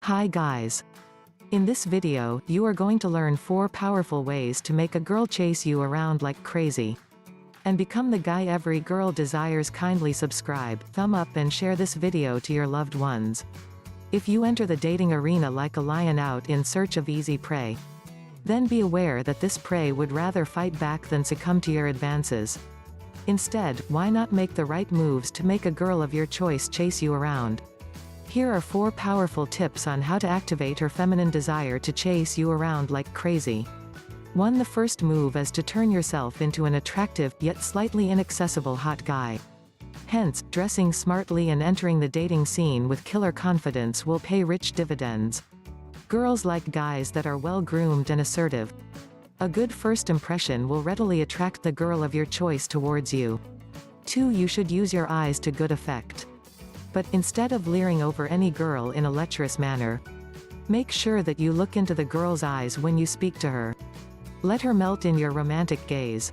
Hi guys. In this video, you are going to learn 4 powerful ways to make a girl chase you around like crazy. And become the guy every girl desires. Kindly subscribe, thumb up and share this video to your loved ones. If you enter the dating arena like a lion out in search of easy prey, then be aware that this prey would rather fight back than succumb to your advances. Instead, why not make the right moves to make a girl of your choice chase you around? Here are 4 powerful tips on how to activate her feminine desire to chase you around like crazy. 1. The first move is to turn yourself into an attractive, yet slightly inaccessible hot guy. Hence, dressing smartly and entering the dating scene with killer confidence will pay rich dividends. Girls like guys that are well-groomed and assertive. A good first impression will readily attract the girl of your choice towards you. 2. You should use your eyes to good effect. But, instead of leering over any girl in a lecherous manner, make sure that you look into the girl's eyes when you speak to her. Let her melt in your romantic gaze.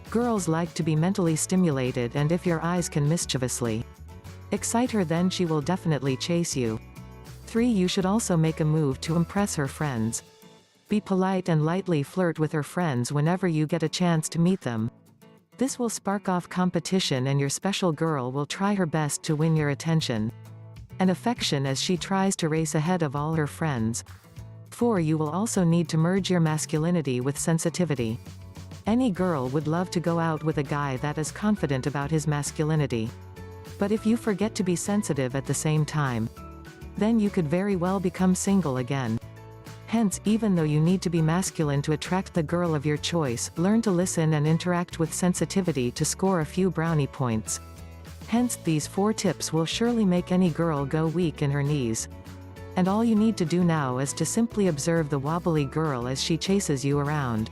Girls like to be mentally stimulated, and if your eyes can mischievously excite her, then she will definitely chase you. 3. You should also make a move to impress her friends. Be polite and lightly flirt with her friends whenever you get a chance to meet them. This will spark off competition and your special girl will try her best to win your attention and affection as she tries to race ahead of all her friends. 4. You will also need to merge your masculinity with sensitivity. Any girl would love to go out with a guy that is confident about his masculinity. But if you forget to be sensitive at the same time, then you could very well become single again. Hence, even though you need to be masculine to attract the girl of your choice, learn to listen and interact with sensitivity to score a few brownie points. Hence, these 4 tips will surely make any girl go weak in her knees. And all you need to do now is to simply observe the wobbly girl as she chases you around.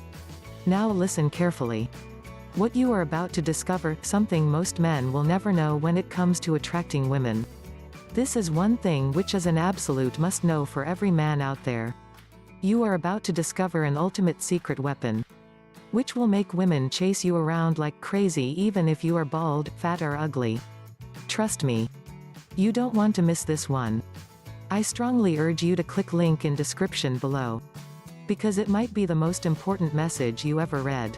Now listen carefully. What you are about to discover, something most men will never know when it comes to attracting women. This is one thing which is an absolute must-know for every man out there. You are about to discover an ultimate secret weapon, which will make women chase you around like crazy even if you are bald, fat or ugly. Trust me. You don't want to miss this one. I strongly urge you to click link in description below, because it might be the most important message you ever read.